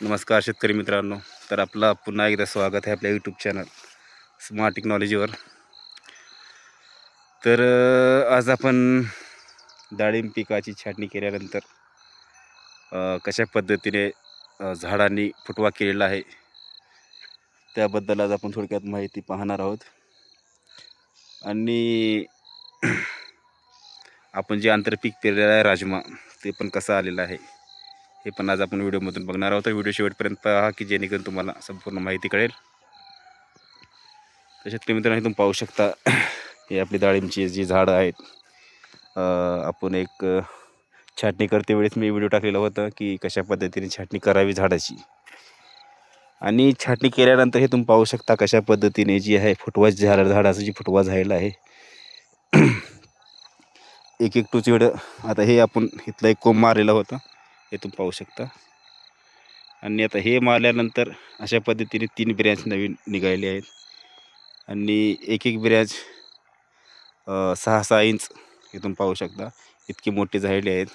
नमस्कार शेतकरी मित्रांनो. तर आपला पुन्हा एकदा स्वागत आहे आपल्या यूट्यूब चॅनल स्मार्ट टेक्नॉलॉजीवर. तर आज आपण डाळिंब पिकाची छाटणी केल्यानंतर कशा पद्धतीने झाडांनी फुटवा केलेला आहे त्याबद्दल आज आपण थोडक्यात माहिती पाहणार आहोत. आणि आपण जे आंतरपीक पेरलेलं आहे राजमा, ते पण कसं आलेलं आहे हे पण आज आपण व्हिडिओमधून बघणार आहोत. तर व्हिडिओ शेवटपर्यंत पहा की जेणेकरून तुम्हाला संपूर्ण माहिती कळेल. शेतकरी मित्रांनो, तुम्ही पाहू शकता हे आपली डाळिंबची जी झाडं आहेत. आपण एक छाटणी करते वेळेस मी व्हिडिओ टाकलेला होता की कशा पद्धतीने छाटणी करावी झाडाची. आणि छाटणी केल्यानंतर हे तुम्ही पाहू शकता कशा पद्धतीने जी आहे फुटवा झाडाचा जी फुटवा झालेला आहे. एक एक टोचीड आता हे आपण इथला एक कोंब मारलेला होता, हे तुम्ही पाहू शकता. आणि आता हे मारल्यानंतर अशा पद्धतीने 3 ब्रँच नवीन निघालेले आहेत. आणि एक एक ब्रँच 6-6 इंच इथून पाहू शकता इतके मोठे झालेले आहेत.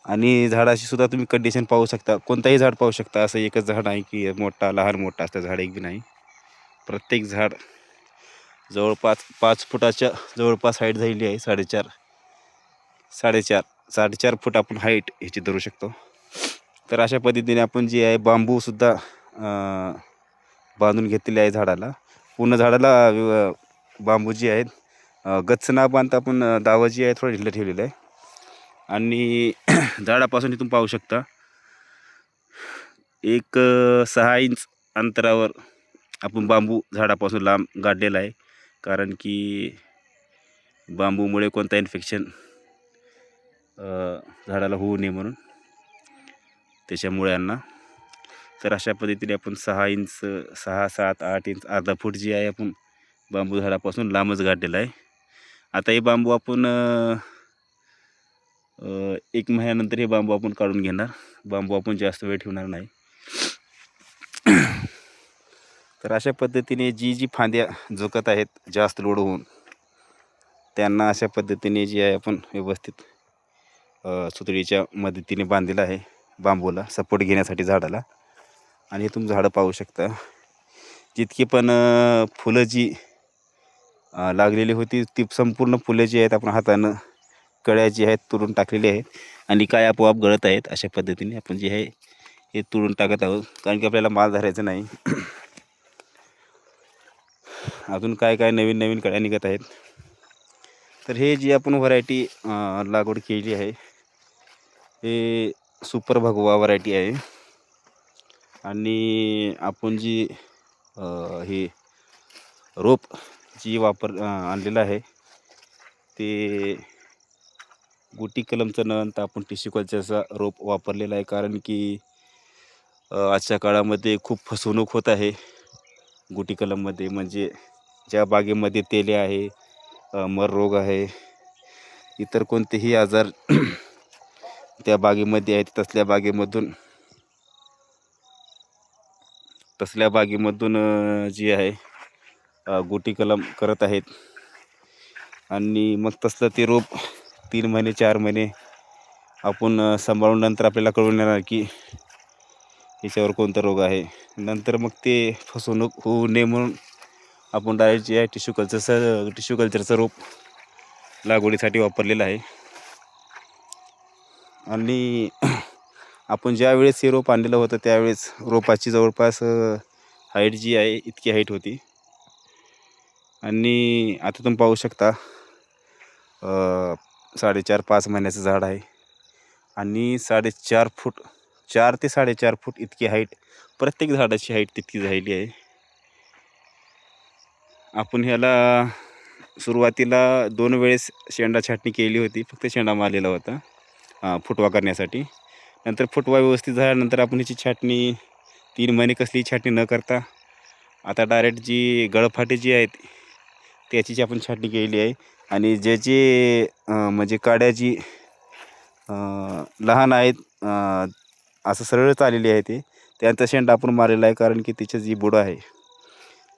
आणि झाडाची सुद्धा तुम्ही कंडिशन पाहू शकता. कोणताही झाड पाहू शकता, असं एकच झाड नाही की मोठा लहान मोठा असतं झाड, एक बी नाही. प्रत्येक झाड जवळपास 5 फुटाच्या जवळपास हाईट झालेली आहे. 4.5 फूट आपण हाईट ह्याची धरू शकतो. तर अशा पद्धतीने आपण जे आहे बांबूसुद्धा बांधून घेतलेले आहे झाडाला. पूर्ण झाडाला बांबू जे आहेत गच्च न बांधता आपण दावा जी आहे थोडं ढिलं ठेवलेलं आहे. आणि झाडापासून इथून पाहू शकता एक 6 इंच अंतरावर आपण बांबू झाडापासून लांब गाडलेला आहे. कारण की बांबूमुळे कोणता इन्फेक्शन झाडाला होऊ नये म्हणून, त्याच्यामुळे यांना. तर अशा पद्धतीने आपण 6 इंच 6, 7, 8 इंच अर्धा फूट जी आहे आपण बांबू झाडापासून लांबच गाडलेला आहे. आता हे बांबू आपण 1 महिन्यानंतर हे बांबू आपण काढून घेणार. बांबू आपण जास्त वेळ ठेवणार नाही. तर अशा पद्धतीने जी फांद्या झुकत आहेत जास्त लोड होऊन, त्यांना अशा पद्धतीने जी आहे आपण व्यवस्थित सुतळीच्या मदतीने बांधलेलं आहे बांबूला सपोर्ट घेण्यासाठी झाडाला. आणि हे तुम्ही झाडं पाहू शकता. जितकी पण फुलं जी लागलेली होती ती संपूर्ण फुलं जी आहेत आपण हातानं कळ्या जी आहेत तुडून टाकलेली आहेत. आणि काय आपोआप गळत आहेत. अशा पद्धतीने आपण जे आहे हे तुडून टाकत आहोत, कारण की आपल्याला माल धरायचा नाही. अजून काय काय नवीन नवीन कळ्या निघत आहेत. तर हे जी आपण व्हरायटी लागवड केली आहे हे सुपर भगवा व्हरायटी आहे. आणि आपण जी हे रोप जी आणलेलं आहे ते गुटी कलमचं नंतर आपण टिश्यू कल्चरचा रोप वापरलेला आहे. कारण की आजच्या काळामध्ये खूप फसवणूक होत आहे गुटी कलममध्ये. म्हणजे ज्या बागेमध्ये तेले आहे, मर रोग आहे, इतर कोणतेही आजार त्या बागेमध्ये आहेत, तसल्या बागेमधून जी आहे गुटी कलम करत आहेत. आणि मग तसलं ते रोप 3 महिने 4 महिने आपण सांभाळून नंतर आपल्याला कळून येणार की याच्यावर कोणता रोग आहे. नंतर मग ते फसवणूक होऊ नये म्हणून आपण डायरेक्ट जे आहे टिश्यू कल्चरचं रोप लागवडीसाठी वापरलेलं आहे. आणि आपण ज्या वेळेस हे रोप आणलेलं होतं त्यावेळेस रोपाची जवळपास हाईट जी आहे इतकी हाईट होती. आणि आता तुम्ही पाहू शकता 4.5 महिन्याचं झाड आहे. आणि 4.5 फूट 4 ते 4.5 फूट इतकी हाईट, प्रत्येक झाडाची हाईट तितकी झालेली आहे. आपण ह्याला सुरुवातीला 2 वेळेस शेंडा छाटणी केली होती. फक्त शेंडा मारलेला होता फुटवा करण्यासाठी. नंतर फुटवा व्यवस्थित झाल्यानंतर आपण ह्याची छाटणी 3 महिने कसली छाटणी न करता आता डायरेक्ट जी गळफाटे जी आहेत त्याची आपण छाटणी केलेली आहे. आणि ज्याची म्हणजे काड्या जी लहान आहेत असं सरळच आलेली आहे त्यांचा शेंडा आपण मारलेला आहे. कारण की तिचं जी बुड आहे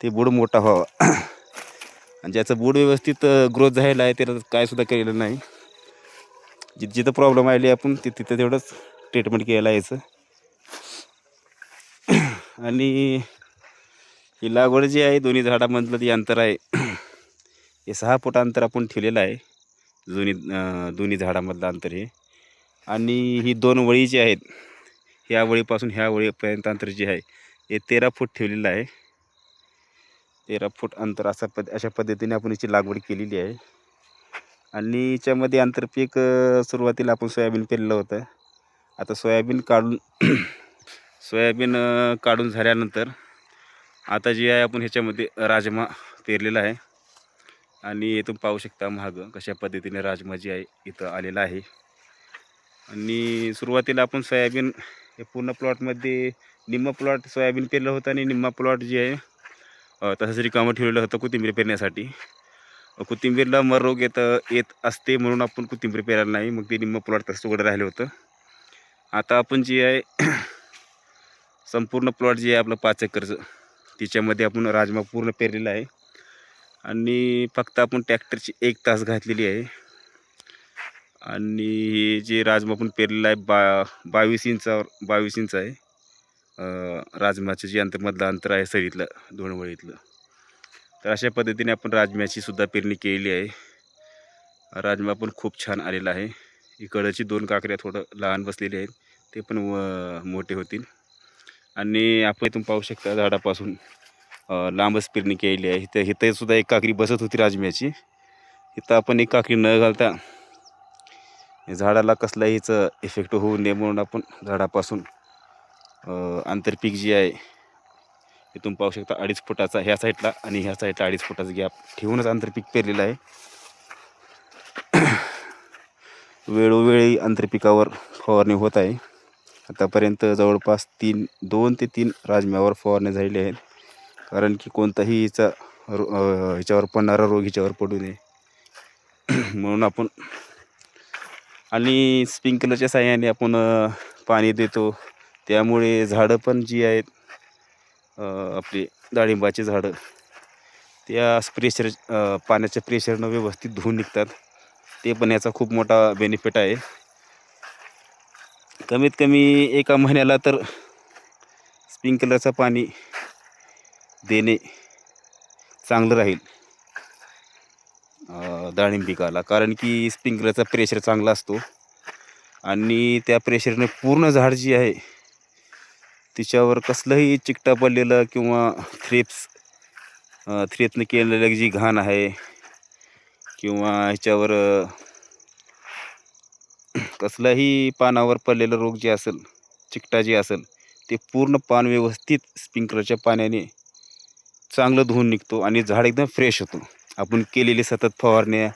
ते बुड मोठा व्हावा. आणि ज्याचं बुड व्यवस्थित ग्रोथ झालेला आहे त्याला काय सुद्धा केलेलं नाही. जिथं प्रॉब्लेम आली आपण तिथं तेवढंच ट्रीटमेंट केलं यायचं. आणि ही लागवड जी आहे दोन्ही झाडामधलं जे अंतर आहे हे 6 फूट अंतर आपण ठेवलेलं आहे. दोन्ही झाडामधलं अंतर हे. आणि ही 2 वळी जी आहेत, ह्या वळीपासून ह्या वळीपर्यंत अंतर जे आहे हे 13 फूट ठेवलेलं आहे. 13 फूट अंतर अशा पद्धतीने आपण याची लागवड केलेली आहे. आणि याच्यामध्ये आंतरपीक सुरुवातीला आपण सोयाबीन पेरलं होतं. आता सोयाबीन काढून काढून झाल्यानंतर आता जे आहे आपण ह्याच्यामध्ये राजमा पेरलेला आहे. आणि इथून पाहू शकता मागं कशा पद्धतीने राजमा जी आहे इथं आलेला आहे. आणि सुरुवातीला आपण सोयाबीन हे पूर्ण प्लॉटमध्ये निम्मा प्लॉट सोयाबीन पेरलं होतं आणि निम्मा प्लॉट जे आहे तसंच रिकामं ठेवलेलं होतं कोथिंबीर पेरण्यासाठी. कोथिंबीरला मर रोग येत असते म्हणून आपण कोथिंबीर पेरायला नाही, मग ते निम्म प्लॉट तसं उघडं राहिलं होतं. आता आपण जे आहे संपूर्ण प्लॉट जे आहे आपलं 5 एकरचं, तिच्यामध्ये आपण राजमा पूर्ण पेरलेला आहे. आणि फक्त आपण ट्रॅक्टरची 1 तास घातलेली आहे. आणि हे जे राजमा आपण पेरलेला आहे 22 इंच आहे. राजमाचं जे मधलं अंतर आहे सरीतलं 2 वळीतलं. तर अशा पद्धतीने आपण राजम्याची सुद्धा पेरणी केलेली आहे. राजमा पण खूप छान आलेला आहे. इकडची 2 काकड्या थोडं लहान बसलेले आहेत, ते पण मोठे होतील. आणि आपण इथून पाहू शकता झाडापासून लांबच पेरणी केलेली आहे. इथं सुद्धा एक काकडी बसत होती राजम्याची. इथं आपण एक काकडी न घालता झाडाला कसलाहीच इफेक्ट होऊ नये म्हणून आपण झाडापासून आंतरपीक जे आहे इथून पाहू शकता 2.5 फुटाचा ह्या साईडला आणि ह्या साईडला 2.5 फुटाचा गॅप ठेवूनच आंतरपीक पेरलेलं आहे. वेळोवेळी आंतरपिकावर फवारणी होत आहे. आतापर्यंत जवळपास 2 ते 3 राजम्यावर फवारणी झालेली आहेत. कारण की कोणताही ह्याच्यावर पडणारा रोग ह्याच्यावर पडू नये म्हणून आपण. आणि स्प्रिंकलरच्या साहाय्याने आपण पाणी देतो, त्यामुळे झाडं पण जी आहेत आपली डाळिंबाची झाडं त्या पाण्याच्या प्रेशरनं व्यवस्थित धुवून निघतात. ते पण याचा खूप मोठा बेनिफिट आहे. कमीत कमी एका महिन्याला तर स्प्रिंकलरचं पाणी देणे चांगलं राहील डाळिंब पिकाला. कारण की स्प्रिंकलरचा प्रेशर चांगला असतो आणि त्या प्रेशरने पूर्ण झाड जी आहे तिच्यावर कसलंही चिकटा पडलेलं किंवा थ्रेपने केलेलं जी घाण आहे किंवा ह्याच्यावर कसलाही पानावर पडलेलं रोग जे असेल, चिकटा जे असेल, ते पूर्ण पान व्यवस्थित स्प्रिंकलरच्या पाण्याने चांगलं धुवून निघतो आणि झाड एकदम फ्रेश होतं. आपण केलेली सतत फवारण्या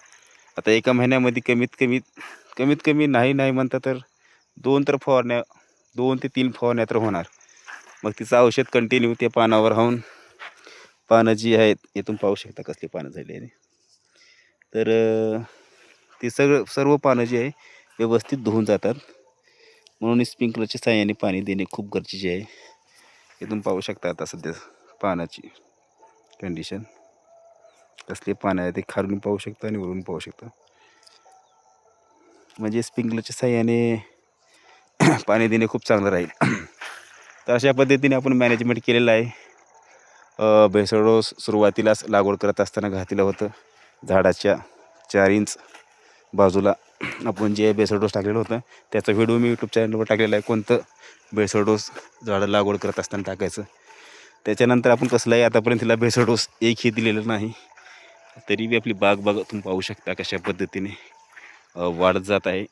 आता एका महिन्यामध्ये कमीत कमी नाही म्हणता तर 2 ते 3 फवारण्या तर होणार. मग तिचं औषध कंटिन्यू त्या पानावर राहून पानं जी आहेत इथून पाहू शकता कसली पानं झाली आहे. तर ती सर्व पानं जी आहे व्यवस्थित धुवून जातात. म्हणून स्प्रिंकलरच्या साहाय्याने पाणी देणे खूप गरजेचे आहे. इथून पाहू शकता आता सध्या पानाची कंडिशन कसले पानं आहे ते खालून पाहू शकता आणि वरून पाहू शकता. म्हणजे स्प्रिंकलरच्या साहाय्याने पाणी देणे खूप चांगलं राहील. तर अशा पद्धतीने आपण मॅनेजमेंट केलेलं आहे. भेसळ डोस सुरुवातीलाच लागवड करत असताना घातलेलं होतं. झाडाच्या 4 इंच बाजूला आपण जे भेसळ डोस टाकलेलं होतं त्याचा व्हिडिओ मी यूट्यूब चॅनलवर टाकलेला आहे. कोणतं भेसळ डोस झाडं लागवड करत असताना टाकायचं. त्याच्यानंतर आपण कसलाही आतापर्यंत तिला भेसळ डोस एकही दिलेलं नाही. तरी बी आपली बाग तुम्ही पाहू शकता कशा पद्धतीने वाढत जात आहे.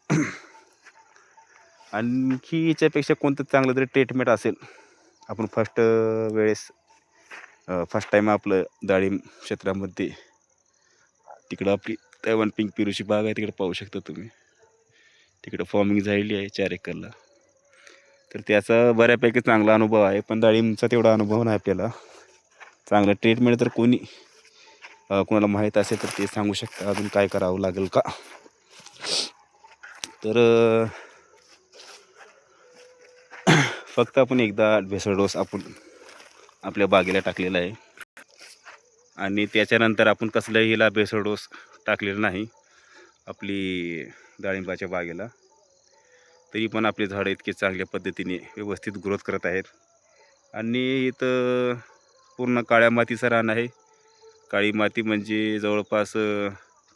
आणखी याच्यापेक्षा कोणतं चांगलं जरी ट्रीटमेंट असेल, आपण फर्स्ट टाईम आपलं डाळिंब क्षेत्रामध्ये तिकडं आपली तैवान पिंक पेरूची बाग आहे, तिकडे पाहू शकता तुम्ही. तिकडं फॉर्मिंग झालेली आहे 4 एकरला. तर त्याचा बऱ्यापैकी चांगला अनुभव आहे, पण डाळिंबचा तेवढा अनुभव नाही आपल्याला. चांगलं ट्रीटमेंट तर कोणाला माहीत असेल तर ते सांगू शकता अजून काय करावं लागेल का. तर फक्त आपण एकदा भेसळ डोस आपण आपल्या बागेला टाकलेला आहे आणि त्याच्यानंतर आपण कसलाही हिला भेसळ डोस टाकलेला नाही आपली डाळिंबाच्या बागेला. तरी पण आपली झाडं इतकी चांगल्या पद्धतीने व्यवस्थित ग्रोथ करत आहेत. आणि इथं पूर्ण काळ्या मातीचं रान आहे. काळी माती म्हणजे जवळपास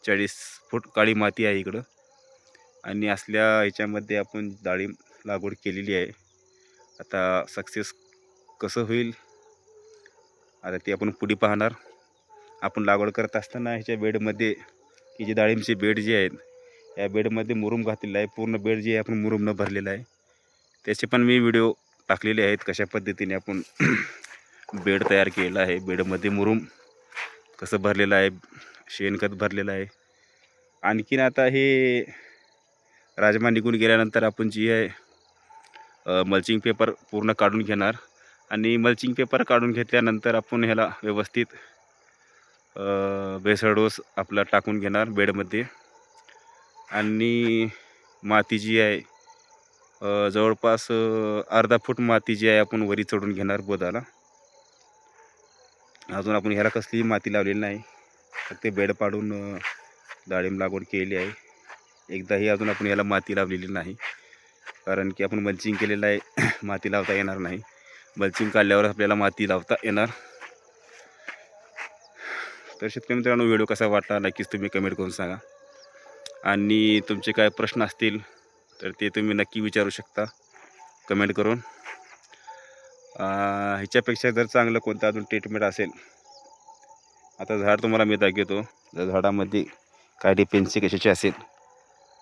40 फूट काळी माती आहे इकडं. आणि असल्या ह्याच्यामध्ये आपण डाळिंब लागवड केलेली आहे. आता सक्सेस कसं होईल आता ते आपण पुढे पाहणार. आपण लागवड करत असताना ह्याच्या बेडमध्ये ही जी डाळिंबची बेड जी आहेत या बेडमध्ये मुरुम घातलेला आहे. पूर्ण बेड जे आहे आपण मुरुमनं भरलेलं आहे. त्याचे पण मी व्हिडिओ टाकलेले आहेत कशा पद्धतीने आपण बेड तयार केलेला आहे. बेडमध्ये मुरुम कसं भरलेलं आहे, शेणखत भरलेलं आहे. आणखीन आता हे राजमा निघून गेल्यानंतर आपण जी आहे मल्चिंग पेपर पूर्ण काढून घेणार. आणि मल्चिंग पेपर काढून घेतल्यानंतर आपण ह्याला व्यवस्थित बेसळ डोस आपला टाकून घेणार बेडमध्ये. आणि माती जी आहे जवळपास अर्धा फूट माती जी आहे आपण वरी चढून घेणार बोदाला. अजून आपण ह्याला कसलीही माती लावलेली नाही, फक्त बेड पाडून डाळिंब लागवड केलेली आहे. एकदाही अजून आपण ह्याला माती लावलेली नाही, कारण की आपण मल्चिंग केलेलं आहे. माती लावता येणार नाही. मल्चिंग काढल्यावर आपल्याला माती लावता येणार. तर शेतकरी मित्रांनो, व्हिडिओ कसा वाटला नक्कीच तुम्ही कमेंट करून सांगा. आणि तुमचे काय प्रश्न असतील तर ते तुम्ही नक्की विचारू शकता कमेंट करून. ह्याच्यापेक्षा जर चांगलं कोणतं अजून ट्रीटमेंट असेल, आता झाड तुम्हाला मी दाखवतो. जर झाडामध्ये काय डिपेन्सी कशाची असेल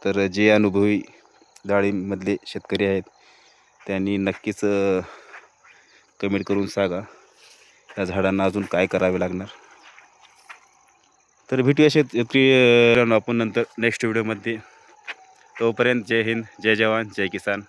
तर जे अनुभवी डाळिंबमधले शेतकरी आहेत त्यांनी नक्कीच कमेंट करून सांगा या झाडांना अजून काय करावे लागणार. तर भेटूया शेतकरी आपण नंतर नेक्स्ट व्हिडिओमध्ये. तोपर्यंत जय हिंद, जय जवान, जय किसान.